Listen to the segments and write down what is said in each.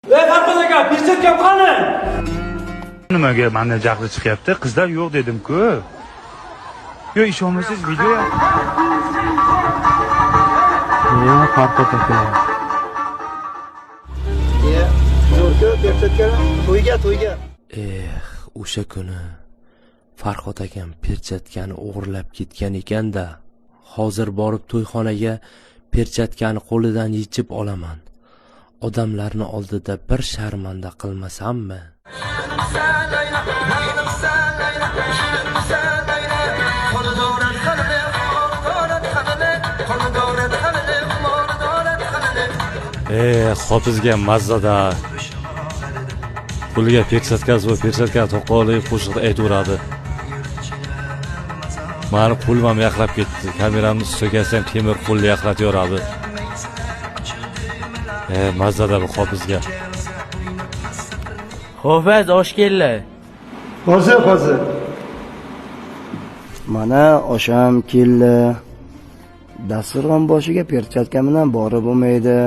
Farqod aka, perchatka qani? Nimaga mendan jahli chiqyapti? Qizlar yo'q dedim-ku. Yo, ishonmasangiz video Farqod aka. Zo'rku perchatka to'yga. O'sha kuni Farqod akam perchatkani o'g'irlab ketgan ekan-da. Hozir borib to'yxonaga perchatkani qo'lidan yechib olaman. Odamlarni oldida bir sharmanda qilmasammi? Hopizga mazzada. Puliga perchatkasi va perchatkani to'qolib qo'shiqda aytaveradi. Mani qo'lim ham yaqlab ketdi. Kameramni so'kasam temir qo'lni yaqlataveradi. Mazzada bu hopizga. Ho'faz osh keldi. Hozir. Mana osham keldi. Dasturxon boshiga perchatka bilan borib bo'lmaydi.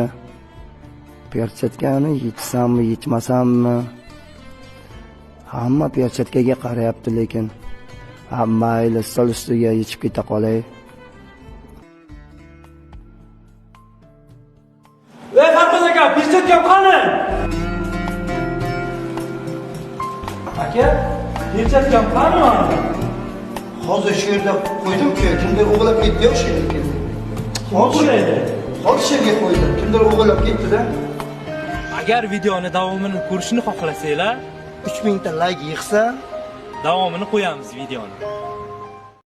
Perchatkani yechsammi, yechmasammi? Hamma perchatkaga qarayapti, lekin mayli, stol ustiga yechib keta qolay. Farqod aka, perchatka qani? Aka, perchatka qani? Hozir shu yerda qo'ydim-ku, kimdir o'g'irlab ketdi-yu shu yerga. Hozir edi. Hozir yerga qo'ydim, kimdir o'g'irlab ketdi-da. Agar videoni davomini ko'rishni xohlasanglar, 3000 ta like yig'sa, davomini qo'yamiz videoni.